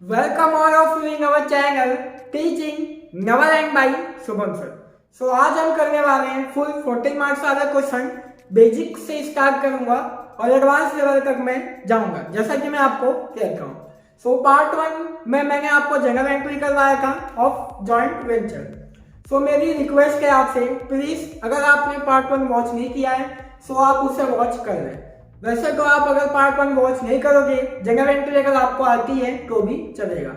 Welcome all of you in our channel Teaching Neverland by Shubham sir. सो आज हम करने वाले हैं फुल 40 मार्क्स वाला क्वेश्चन। बेसिक से स्टार्ट करूंगा और एडवांस लेवल तक मैं जाऊंगा, जैसा कि मैं आपको कहता हूँ। सो पार्ट 1 में मैंने आपको जनरल एंट्री करवाया था ऑफ जॉइंट वेंचर। सो मेरी रिक्वेस्ट है आपसे, प्लीज अगर आपने पार्ट 1 वॉच नहीं किया है सो आप उसे वॉच कर लें। वैसे तो आप अगर पार्ट 1 वॉच नहीं करोगे, जनरल एंट्री अगर आपको आती है तो भी चलेगा।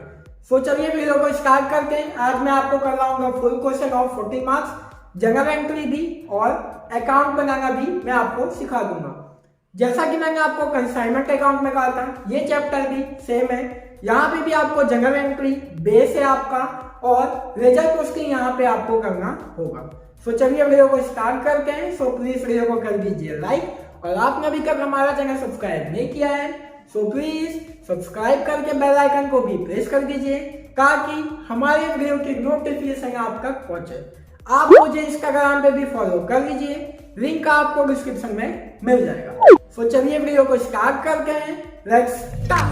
सो चलिए वीडियो को स्टार्ट करते हैं। आज मैं आपको करवाऊंगा full question of 40 marks, general entry भी और अकाउंट बनाना भी मैं आपको सिखा दूंगा। जैसा कि मैंने आपको कंसाइनमेंट अकाउंट में कहा था, ये चैप्टर भी सेम है। यहाँ पे भी आपको जनरल एंट्री बेस है आपका और रिजल्ट पोस्टिंग यहाँ पे आपको करना होगा। सो चलिए वीडियो को स्टार्ट करते हैं। सो प्लीज वीडियो को कर दीजिए लाइक, और आपने अभी तक हमारा चैनल सब्सक्राइब नहीं किया है सो प्लीज सब्सक्राइब करके बेल आइकन को भी प्रेस कर दीजिए ताकि हमारे वीडियो की नोटिफिकेशन आप तक पहुंचे। आप मुझे इंस्टाग्राम पे भी फॉलो कर लीजिए, लिंक आपको डिस्क्रिप्शन में मिल जाएगा। सो चलिए वीडियो को स्टार्ट करते हैं। Let's start.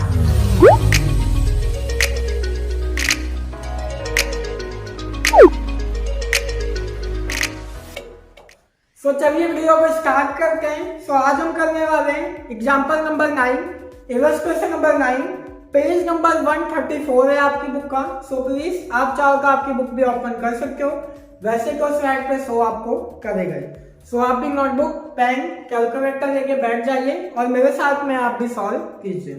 सो चलिए वीडियो को स्टार्ट करते हैं। सो आज हम करने वाले हैं example number 9, illustration number 9, page number 134 है आपकी बुक का। सो प्लीज आप चाहो तो आपकी बुक भी ओपन कर सकते हो, वैसे तो स्लाइड पे शो आपको करेगा। सो आप भी नोटबुक, पेन, कैलकुलेटर लेके बैठ जाइए और मेरे साथ में आप भी सॉल्व कीजिए।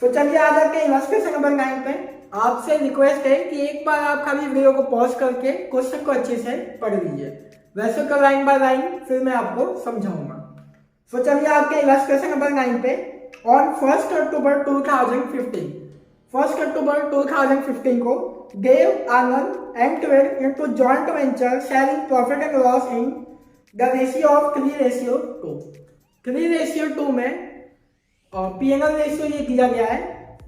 सो चलिए आ जाते हैं इलस्ट्रेशन नंबर 9 पे। आपसे रिक्वेस्ट है कि एक बार आप खाली वीडियो को पॉज करके क्वेश्चन को अच्छे से पढ़ लीजिए, वैसे तो लाइन बाय लाइन फिर मैं आपको समझाऊंगा। सो चलिए आपके इलस्ट्रेशन नंबर 9 पे। ऑन 1 अक्टूबर 2015 को Dev, Anand and twelve into joint venture sharing profit and loss in the ratio of 3:2। 3:2 में P&L रेशियो ये दिया गया है।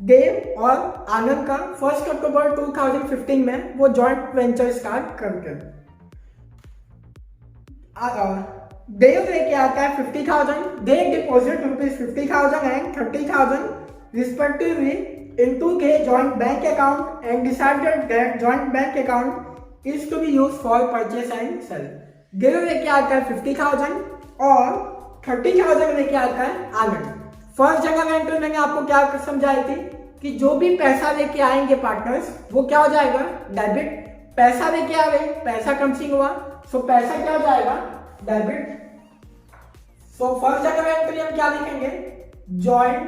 देव और आनंद का 1 अक्टूबर 2015 में वो जॉइंट वेंचर स्टार्ट करते हैं। देव लेके आता है 50,000, they deposit ₹50,000 and 30,000 respectively into के joint bank account and decided that joint bank account is to be used for purchase and sale. Dev लेके आता है 50,000 और 30,000 लेके आता है आनंद। फर्स्ट जनरल एंट्री मैंने आपको क्या समझाई थी कि जो भी पैसा लेके आएंगे पार्टनर्स वो क्या हो जाएगा, डेबिट। पैसा लेके आ गए, पैसा कंसिंग हुआ, सो पैसा क्या हो जाएगा, debit. So first general entry हम क्या लिखेंगे, joint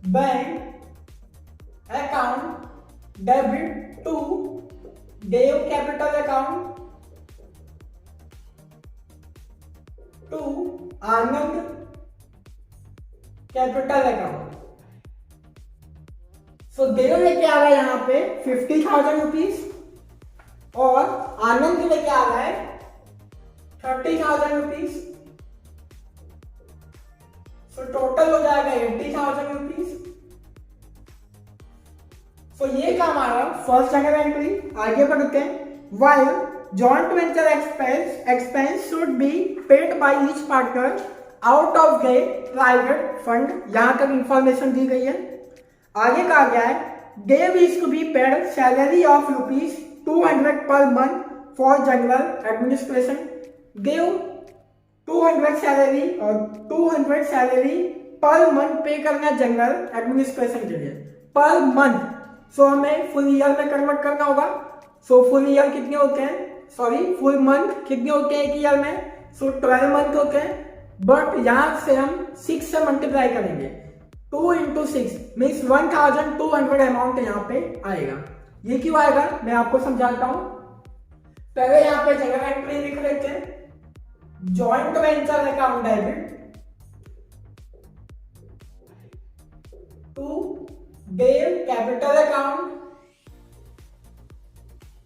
bank account debit to Dev capital account to Anand capital account. So Dev लेके आ रहा है यहाँ पे 50,000 रुपीज और आनंद लेके आ रहा है 30,000 रुपीज। सो टोटल हो जाएगा 80,000 रुपीज। सो ये काम हमारा फर्स्ट जनरल एंट्री। आगे बढ़ते हैं। While joint venture expense should be paid by each partner out of the private fund. यहां तक इंफॉर्मेशन दी गई है। आगे कहा गया है Dev is to be paid salary of ₹200 per month for general administration. Dev 200 salary per month पे करना जनरल एडमिनिस्ट्रेशन के लिए, पर मंथ। सो हमें फुल ईयर में कन्वर्ट करना होगा। सो फुल ईयर कितने होते हैं, फुल मंथ कितने होते हैं एक ईयर में, सो 12 मंथ होते हैं। बट यहां से हम 6 से मल्टीप्लाई करेंगे, 2 into 6 मीन्स 1,200 अमाउंट यहाँ पे आएगा। ये क्यों आएगा मैं आपको समझाता हूं। पहले यहाँ पे जनरल एंट्री लिख लेते हैं, joint venture account debit to Dev capital account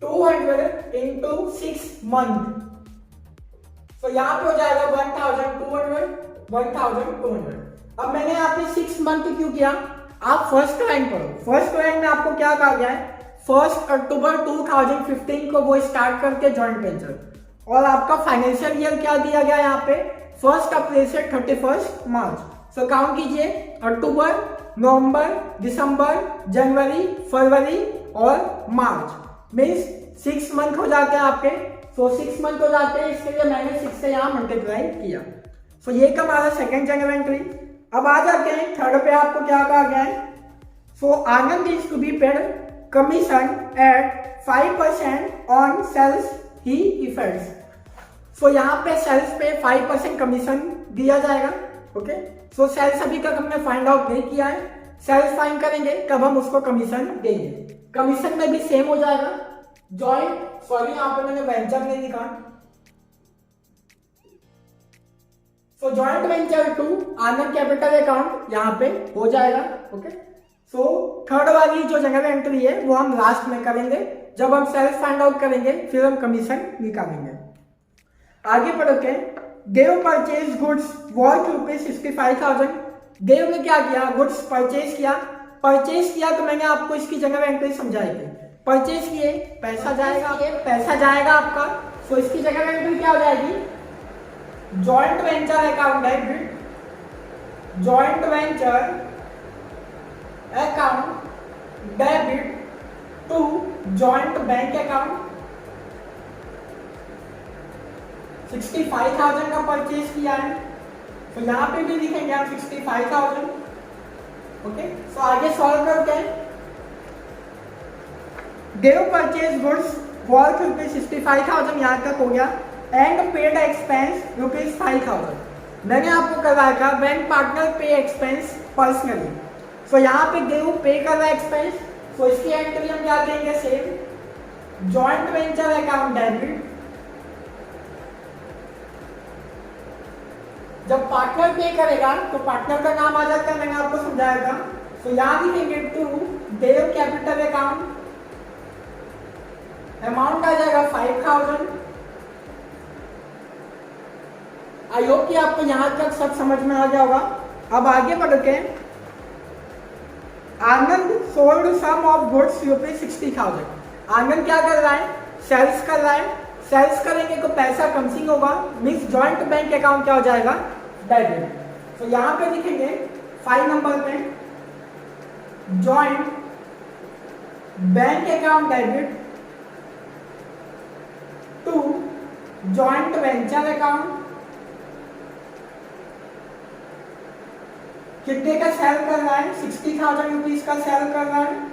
200 into 6 month. तो यहाँ पे हो जाएगा 1,200। अब मैंने यहाँ पे 6 मंथ क्यों किया, आप फर्स्ट लाइन पढ़ो। फर्स्ट लाइन में आपको क्या कहा गया है, 1 अक्टूबर 2015 को वो स्टार्ट करके जॉइंट वेंचर, और आपका फाइनेंशियल ईयर क्या दिया गया यहाँ पे, 1 अप्रैल से 31 मार्च। सो काउंट कीजिए, अक्टूबर नवंबर, दिसंबर, जनवरी, फरवरी और मार्च मीन्स 6 मंथ हो जाते हैं आपके। सो 6 मंथ हो जाते हैं, इसके लिए मैंने 6 से यहाँ मल्टीप्लाई किया। सो ये का हमारा सेकेंड जनरल एंट्री। अब आ जाते हैं थर्ड पे, आपको क्या कहा गया है। So Anand is to be paid commission at 5% on sales he effects. So यहाँ पे सेल्स पे 5% कमीशन दिया जाएगा। ओके, सो सेल्स अभी तक हमने फाइंड आउट नहीं किया है, सेल्स फाइंड करेंगे तब हम उसको कमीशन देंगे। कमीशन में भी सेम हो जाएगा, जॉइंट, सॉरी यहाँ पे मैंने वेंचर नहीं लिखा। So joint venture to Anand capital account यहाँ पे हो जाएगा। ओके, सो थर्ड वाली जो जनरल एंट्री है वो हम लास्ट में करेंगे, जब हम सेल्स फाइंड आउट करेंगे फिर हम कमीशन निकालेंगे। आगे बढ़ते हैं। देव परचेज गुड्स वर्थ ₹65,000। देव ने क्या किया, गुड्स परचेज किया। परचेज किया तो मैंने आपको इसकी जनरल एंट्री समझाई थी। परचेज किए, पैसा जाएगा आपका। सो इसकी जनरल एंट्री क्या हो जाएगी, joint venture account debit, joint venture account debit to joint bank account. 65,000 का परचेज किया है, तो यहाँ पे भी लिखेंगे आप 65,000। ओके, सो आगे सॉल्व करते हैं। देव परचेज गुड्स वर्थ ₹65,000 यहाँ तक हो गया एंड पेड एक्सपेंस ₹5,000। मैंने आपको करवाया था बैंक पार्टनर पे एक्सपेंस पर्सनली। सो यहाँ पे देव पे कर रहा है एक्सपेंस, सो इसकी एंट्री हम क्या देंगे, same joint venture account debit. जब पार्टनर पे करेगा तो पार्टनर का नाम आ जाता है, मैंने आपको समझाया था। तो यहाँ लिखेंगे to Dev capital account, amount आ जाएगा 5,000। आई होप कि आपको यहाँ तक सब समझ में आ गया होगा। अब आगे बढ़ते हैं। आनंद सोल्ड सम ऑफ गुड्स ₹60,000। आनंद क्या कर रहा है, सेल्स कर रहा है। सेल्स करेंगे तो पैसा कमिंग होगा, मीन्स जॉइंट बैंक अकाउंट क्या हो जाएगा, डेबिट। तो यहाँ पे लिखेंगे 5 नंबर पे joint bank account debit to joint venture account. कितने का सेल कर रहा है, 60,000 रुपीज का सेल कर रहा है।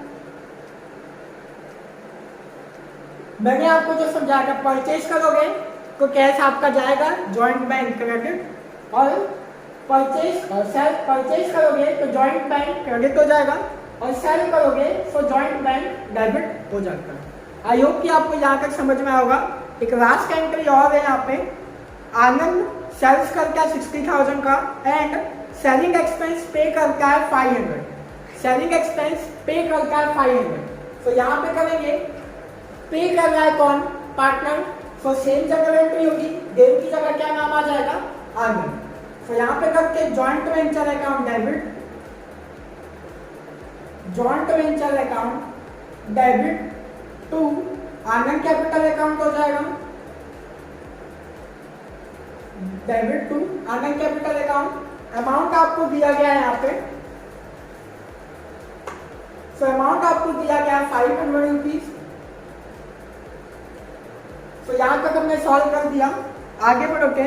मैंने आपको जो समझाया था, परचेज करोगे तो कैश आपका जाएगा जॉइंट बैंक क्रेडिट, और परचेज करोगे तो जॉइंट बैंक क्रेडिट हो जाएगा, और सेल करोगे तो जॉइंट बैंक डेबिट हो जाएगा। आई होप कि आपको यहाँ तक समझ में आएगा। एक लास्ट एंट्री और है यहाँ पे, आनंद सेल्स करके 60,000 का एंड सेलिंग एक्सपेंस पे करता है 500। सेलिंग एक्सपेंस पे करता है 500। तो यहाँ पे करेंगे, पे कर रहा है कौन, पार्टनर। तो सेम जनरल एंट्री होगी, देव की जगह क्या नाम आ जाएगा, आनंद। तो यहाँ पे करके joint venture account debit, joint venture account debit to Anand capital account हो जाएगा, debit to Anand capital account. Amount आपको दिया गया है यहाँ पे, सो अमाउंट आपको दिया गया है 500 रुपीज। तो यहाँ तक हमने सॉल्व कर दिया। आगे बढ़ोगे।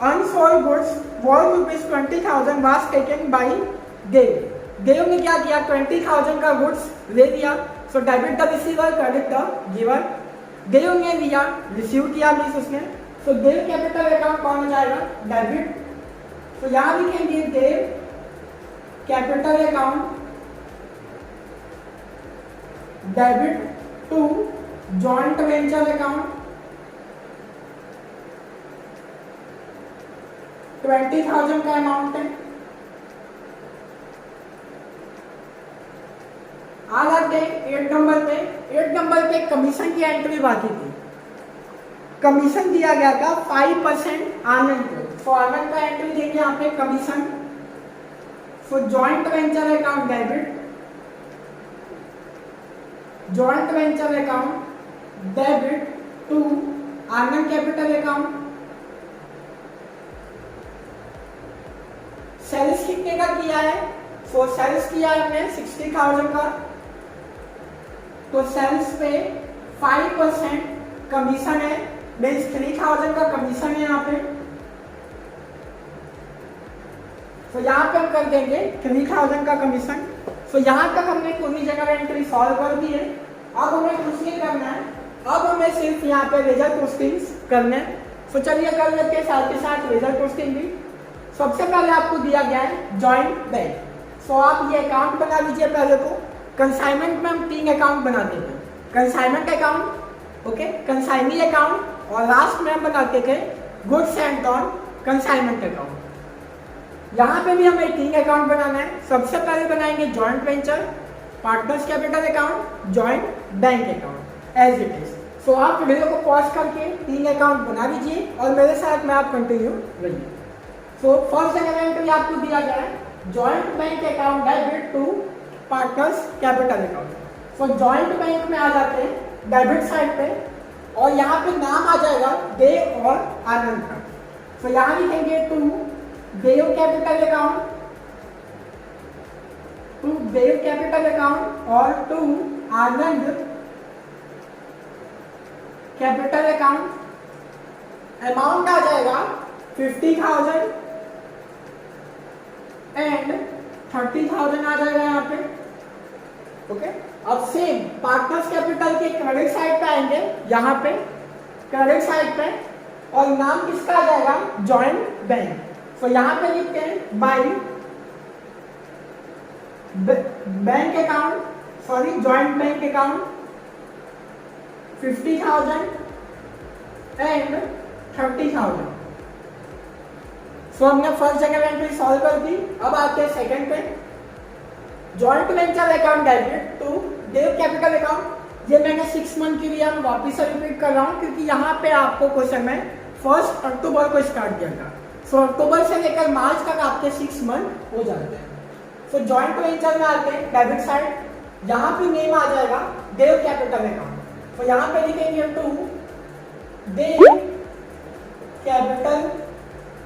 Unsold goods worth ₹20,000 was taken by Dev. Dev ने क्या किया, 20,000 का गुड्स ले लिया। So debit the receiver, credit the giver. Dev ने लिया, रिसीव किया मीन्स उसने। सो देव कैपिटल अकाउंट कौन हो जाएगा, डेबिट। तो यहाँ लिखेंगे Dev capital account debit to joint venture account. 20,000 का अमाउंट है। आज आते 8 नंबर पे। 8 नंबर पे कमीशन की एंट्री बाकी थी। कमीशन दिया गया था 5% आनंद को। तो आनंद का एंट्री देंगे यहाँ पे commission. So joint venture account debit, joint venture account debit to Anand capital account. Sales कितने का किया है, सो सेल्स किया हमने 60,000 का, तो सेल्स पे 5% कमीशन है, मीन्स 3,000 का कमीशन है यहाँ पे। तो यहाँ पे हम कर देंगे 3,000 का कमीशन। तो यहाँ तक हमने पूरी जगह एंट्री सॉल्व कर दी है। अब हमें कुछ नहीं करना है, अब हमें सिर्फ यहाँ पे रिजल्ट पोस्टिंग्स करने हैं। तो चलिए कर लेते हैं साथ के साथ रिजल्ट पोस्टिंग भी। सबसे पहले आपको दिया गया है जॉइंट बैंक। सो आप ये अकाउंट बना लीजिए पहले तो। कंसाइनमेंट में हम 3 अकाउंट बनाते थे, consignment account, okay, consignee account, और लास्ट में हम बनाते थे goods and on consignment account. यहाँ पे भी हमें 3 अकाउंट बनाना है। सबसे पहले बनाएंगे joint venture, partners capital account, joint bank account as it is. So आप वीडियो को पॉज करके 3 अकाउंट बना लीजिए और मेरे साथ में आप कंटिन्यू रहिए। सो फर्स्ट एंट्री आपको दिया गया है joint bank account debit to partners capital account. So joint bank में आ जाते हैं डेबिट साइड पे, और यहाँ पे नाम आ जाएगा देव और आनंद का। सो यहाँ लिखेंगे to Dev capital account, to Dev capital account, और to Anand capital account. Amount आ जाएगा 50,000 एंड 30,000 आ जाएगा यहाँ पे, ओके। अब सेम पार्टनर्स कैपिटल के क्रेडिट साइड पे आएंगे, यहाँ पे क्रेडिट साइड पे, और नाम किसका आ जाएगा जॉइंट बैंक। तो यहाँ पे लिखते हैं by bank account, sorry joint bank account 50,000 and 30,000। सो हमने फर्स्ट जगह एंट्री सॉल्व कर दी। अब आते हैं सेकंड पे, joint venture account debit to Dev capital account. ये मैंने 6 मंथ के लिए हम वापिस रिपीट कर रहा हूँ, क्योंकि यहाँ पे आपको क्वेश्चन में 1 अक्टूबर को स्टार्ट किया था। सो अक्टूबर से लेकर मार्च तक आपके 6 मंथ हो जाते हैं। सो जॉइंट वेंचर में आते हैं डेबिट साइड, यहाँ पे नेम आ जाएगा देव कैपिटल अकाउंट। तो यहाँ पे लिखेंगे to Dev capital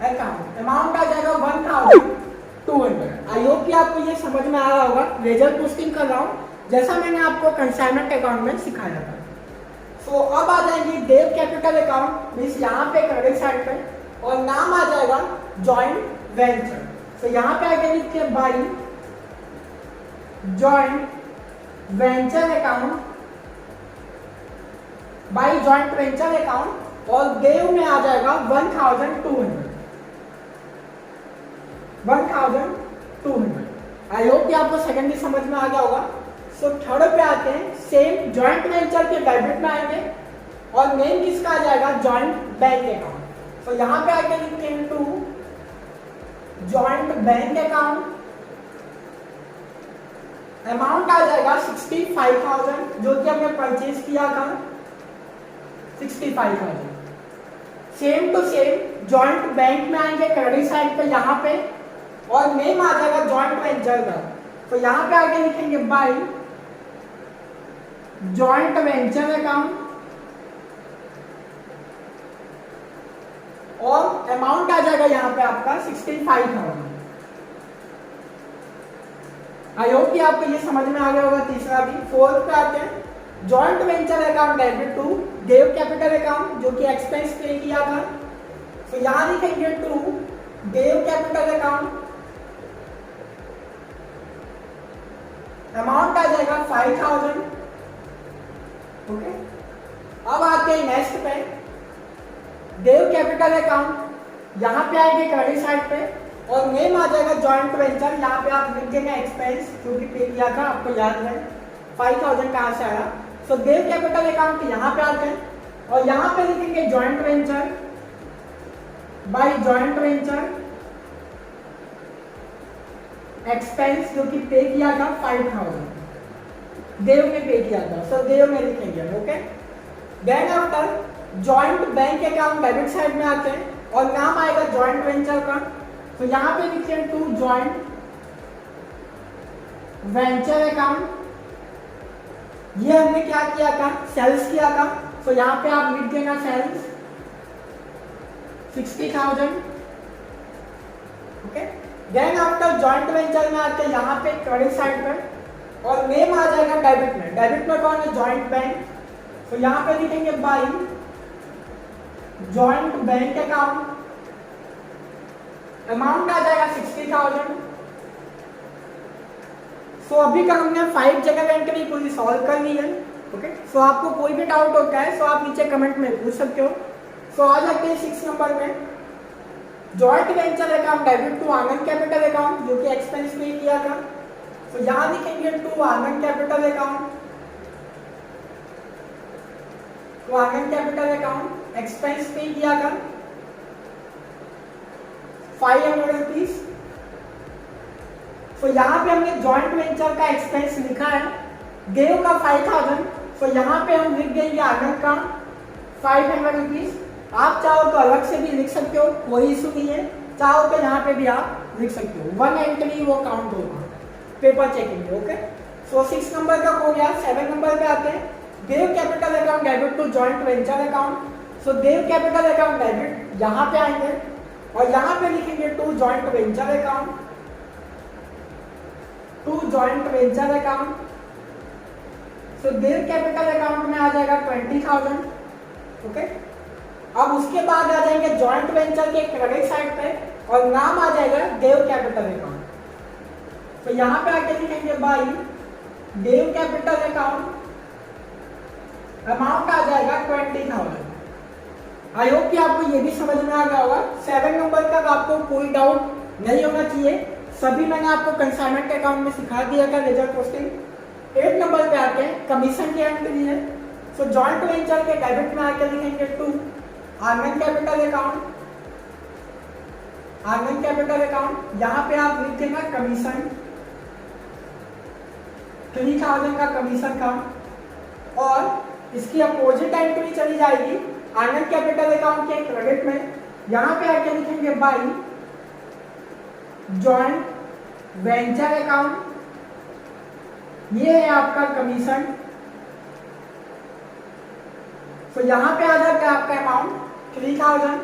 account, amount आ जाएगा 1,200। आई होप कि आपको ये समझ में आ रहा होगा। रिजल्ट पोस्टिंग कर रहा हूँ जैसा मैंने आपको कंसाइनमेंट अकाउंट में सिखाया था। सो अब आ जाएंगे देव कैपिटल अकाउंट, मीन्स यहाँ पे क्रेडिट साइड पे, और नाम आ जाएगा जॉइंट वेंचर। तो यहाँ पे आगे लिखिए by joint venture account, by joint venture account, और देव में आ जाएगा 1,200। आई होप कि आपको सेकंड भी समझ में आ गया होगा। सो थर्ड पे आते हैं, सेम जॉइंट वेंचर के डेबिट में आएंगे, और नेम किसका आ जाएगा जॉइंट बैंक अकाउंट। तो यहाँ पे आके लिखते हैं to joint bank account, amount आ जाएगा 65,000, जो कि हमने परचेज किया था 65,000। Same to same joint bank में आएंगे क्रेडिट साइड पे यहाँ पे, और नेम आ जाएगा जॉइंट वेंचर का। तो यहाँ पे आगे लिखेंगे बाय जॉइंट वेंचर अकाउंट, और अमाउंट आ जाएगा यहाँ पे आपका 65,000। आई होप कि आपको ये समझ में आ गया होगा। तीसरा भी। फोर्थ पे आते हैं joint venture account debit to Dev capital account, जो कि एक्सपेंस पे किया था। तो यहाँ लिखेंगे to Dev capital account, amount आ जाएगा 5,000, ओके। अब आते हैं नेक्स्ट पे, देव कैपिटल अकाउंट, यहाँ पे आएंगे क्रेडिट साइड पे, और नेम आ जाएगा जॉइंट वेंचर। यहाँ पे आप लिख देंगे एक्सपेंस, जो कि पे किया था, आपको याद है 5,000 कहाँ से आया। सो देव कैपिटल अकाउंट यहाँ पे आते हैं, और यहाँ पे लिखेंगे joint venture, by joint venture expense, जो कि पे किया था 5,000, देव ने पे किया था। सो देव में लिखेंगे, okay. Then after joint bank account debit side में आते हैं, और नाम आएगा जॉइंट वेंचर का। तो यहाँ पे लिखते हैं टू जॉइंट वेंचर अकाउंट। ये हमने क्या किया था, सेल्स किया था। तो यहाँ पे आप लिख देना sales 60,000, okay. Then after joint venture में आते हैं यहाँ पे क्रेडिट साइड पर और नेम आ जाएगा डेबिट में। डेबिट में कौन है? Joint bank. तो यहाँ पे लिखेंगे by joint bank account, amount आ जाएगा 60,000। सो अभी का हमने 5 जगह एंट्री पूरी सॉल्व कर ली है। ओके, सो आपको कोई भी डाउट होता है सो आप नीचे कमेंट में पूछ सकते हो। सो आ जाते हैं 6 नंबर में, joint venture account debit to Anand capital account जो कि एक्सपेंस पे किया था। तो यहां लिखेंगे टू आनंद कैपिटल अकाउंट, तो आनंद कैपिटल अकाउंट एक्सपेंस पे किया था 500 रुपीज। तो यहाँ पे हमने जॉइंट वेंचर का एक्सपेंस लिखा है, देव का 5000, तो यहाँ पे हम लिख देंगे आनंद का 500 रुपीज। आप चाहो तो अलग से भी लिख सकते हो, कोई इशू नहीं है, चाहो तो यहाँ पे भी आप लिख सकते हो। 1 एंट्री वो काउंट होगा पेपर चेकिंग में। ओके, सो 6 नंबर का हो गया। 7 नंबर पे आते हैं, Dev capital account debit to joint venture account. So Dev capital account debit यहाँ पे आएंगे और यहाँ पे लिखेंगे to joint venture account, to joint venture account. So Dev capital account में आ जाएगा 20,000। ओके, अब उसके बाद आ जाएंगे जॉइंट वेंचर के क्रेडिट साइड पे और नाम आ जाएगा देव कैपिटल अकाउंट। तो यहाँ पे आके लिखेंगे by Dev capital account, amount आ जाएगा 20,000। आई होप कि आपको ये भी समझ में आ गया होगा। 7 नंबर तक आपको कोई डाउट नहीं होना चाहिए, सभी मैंने आपको कंसाइनमेंट अकाउंट में सिखा दिया था रिजल्ट पोस्टिंग। 8 नंबर पे आते हैं, कमीशन की एंट्री है। सो जॉइंट वेंचर के डेबिट में आके लिखेंगे to Anand capital account, Anand capital account. यहाँ पे आप लिख देना कमीशन 3,000 का कमीशन का, और इसकी अपोजिट एंट्री चली जाएगी आनंद कैपिटल अकाउंट के क्रेडिट में। यहाँ पे आके लिखेंगे बाई जॉइंट वेंचर अकाउंट, ये है आपका कमीशन। तो यहाँ पे आ जाता है आपका अमाउंट 3,000।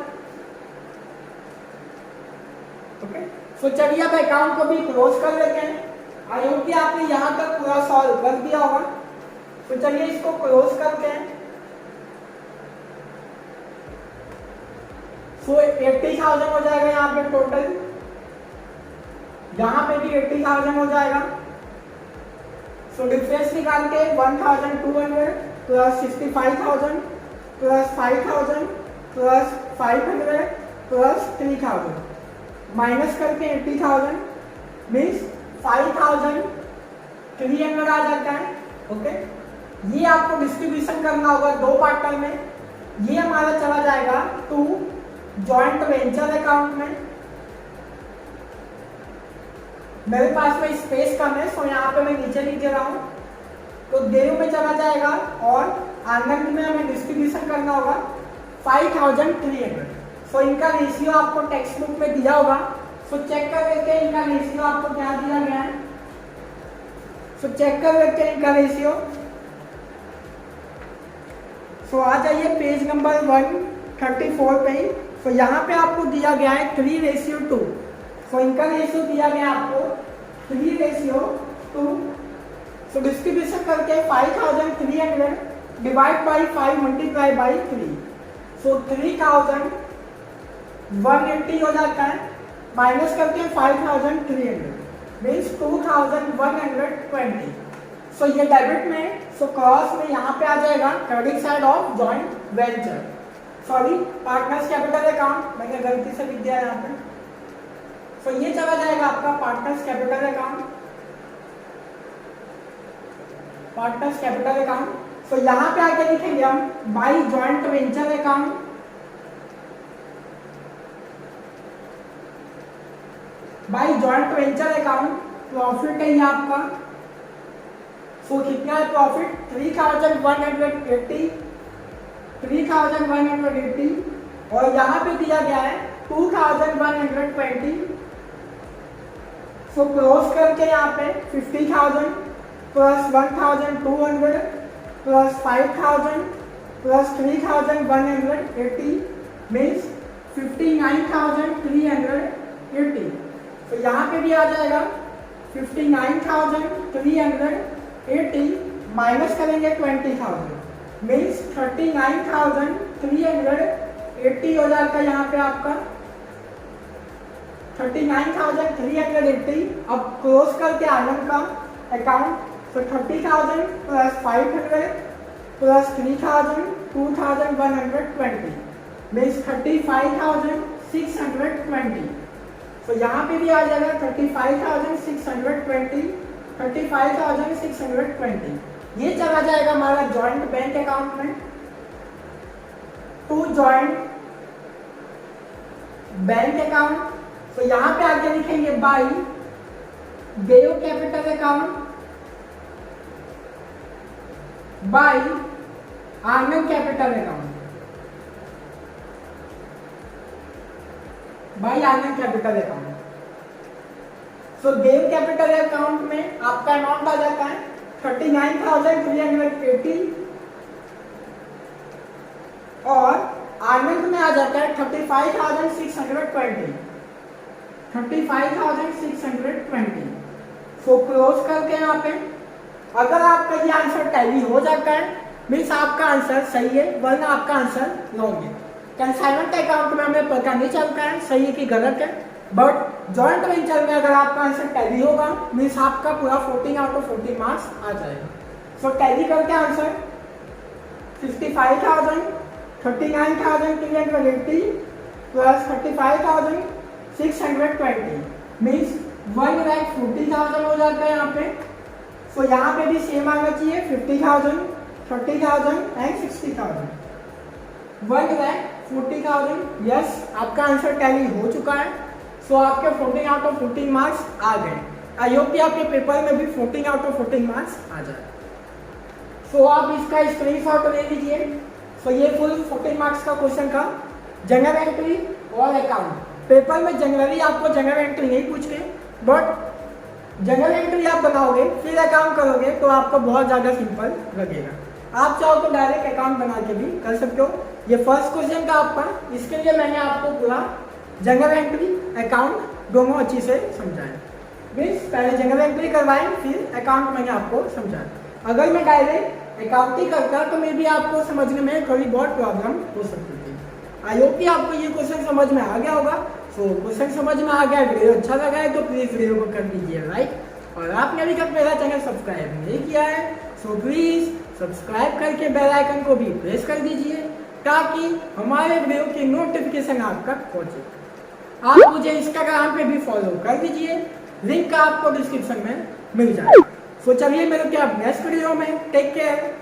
ओके, सो चलिए अब अकाउंट को भी क्लोज कर लेते हैं। आई होप कि आपने यहाँ तक पूरा सॉल्व कर दिया होगा। तो चलिए इसको क्लोज करते हैं। सो 80,000 हो जाएगा यहाँ पे टोटल, यहाँ पे भी 80,000 हो जाएगा। सो डिफरेंस निकाल के 1,200 plus 65,000 plus 5,000 plus 500 plus 3,000 minus करके 80,000 मीन्स 5,300 आ जाता है। ओके, ये आपको डिस्ट्रीब्यूशन करना होगा 2 पार्ट में। ये हमारा चला जाएगा टू जॉइंट वेंचर अकाउंट में। मेरे पास में स्पेस कम है सो यहाँ पे मैं नीचे लिख दे रहा हूँ। तो देव में चला जाएगा और आनंद में हमें डिस्ट्रीब्यूशन करना होगा 5,300। सो इनका रेशियो आपको टेक्स्ट बुक में दिया होगा। सो चेक कर लेते हैं इनका रेशियो आपको क्या दिया गया है। सो चेक कर लेते हैं इनका रेशियो। सो आ जाइए पेज नंबर 134 पे ही। सो यहाँ पे आपको दिया गया है 3:2। सो इनका रेशियो दिया गया आपको 3:2। सो डिस्ट्रीब्यूशन करके 5,300 डिवाइड बाई 5 मल्टीप्लाई बाई 3। सो 3,180 हो जाता है, माइनस करके 5,300 मीन्स 2,120। सो ये डेबिट में, सो क्रॉस में यहाँ पे आ जाएगा credit side of joint venture, sorry partners capital account, मैंने गलती से लिख दिया यहाँ पे। सो ये चला जाएगा आपका partners capital account, partners capital account. So यहाँ पे आके लिखेंगे हम by joint venture account, by joint venture account. Profit है ये आपका। सो कितना है प्रॉफिट? 3,180, 3,180 और यहाँ पे दिया गया है 2,120। सो क्रॉस करके यहाँ पे 50,000 प्लस 1,200 प्लस 5,000 प्लस 3,180 मीन्स 59,380। तो यहाँ पे भी आ जाएगा 59,380 माइनस करेंगे 20,000 मीन्स 39,380 हो जाएगा यहाँ पे आपका 39,380। अब क्लोज करके आनंद का अकाउंट, तो 30,000 प्लस 500 प्लस 3,000 2,120 मीन्स 35,620। तो यहाँ पे भी आ जाएगा 35,620 35,620। ये चला जाएगा हमारा जॉइंट बैंक अकाउंट में, टू जॉइंट बैंक अकाउंट। तो यहाँ पे आगे लिखेंगे बाई बेयो capital account by Anand capital account by Anand capital account. So Dev capital account में आपका अमाउंट आ जाता है 39,380 और आनंद में आ जाता है 35,620 35,620। सो क्लोज करके यहाँ पे अगर आपका ये आंसर टैली हो जाता है मीन्स आपका आंसर सही है, वरना आपका आंसर रॉन्ग है। कंसाइनमेंट अकाउंट में हमें पता नहीं चलता है सही है कि गलत है, बट जॉइंट वेंचर में अगर आपका आंसर टैली होगा मीन्स आपका पूरा 14 आउट ऑफ 14 मार्क्स आ जाएगा। सो टैली करके आंसर 55,000 39,380 प्लस 35,620 मीन्स 1,40,000 हो जाता है यहाँ पे। सो यहाँ पे भी सेम आना चाहिए 50,000 30,000 एंड 60,000 1,40,000। यस, आपका आंसर टैली हो चुका है। सो आपके 14 आउट ऑफ 14 मार्क्स आ गए। आई होप कि आपके पेपर में भी 14 आउट ऑफ 14 मार्क्स आ जाए। सो आप इसका स्क्रीनशॉट ले लीजिए। सो ये फुल 14 मार्क्स का क्वेश्चन था, जनरल एंट्री और अकाउंट। पेपर में जनरली आपको जनरल एंट्री नहीं पूछते, बट जनरल एंट्री आप बनाओगे फिर अकाउंट करोगे तो आपको बहुत ज़्यादा सिंपल लगेगा। आप चाहो तो डायरेक्ट अकाउंट बना के भी कर सकते हो। ये फर्स्ट क्वेश्चन था आपका, इसके लिए मैंने आपको पूरा जनरल एंट्री अकाउंट दोनों अच्छी से समझाया। मीन्स पहले जनरल एंट्री करवाएं फिर अकाउंट मैंने आपको समझाया। अगर मैं डायरेक्ट अकाउंट ही करता तो मे भी आपको समझने में थोड़ी बहुत प्रॉब्लम हो सकती थी। आई होप कि आपको ये क्वेश्चन समझ में आ गया होगा। सो क्वेश्चन समझ में आ गया, वीडियो अच्छा लगा है तो प्लीज़ वीडियो को कर दीजिए लाइक, और आपने अभी तक मेरा चैनल सब्सक्राइब नहीं किया है सो प्लीज़ सब्सक्राइब करके बेल आइकन को भी प्रेस कर दीजिए ताकि हमारे वीडियो की नोटिफिकेशन आप तक पहुंचे। आप मुझे इंस्टाग्राम पे भी फॉलो कर दीजिए, लिंक आपको डिस्क्रिप्शन में मिल जाएगा। सो चलिए मिलते हैं नेक्स्ट वीडियो में। Take care.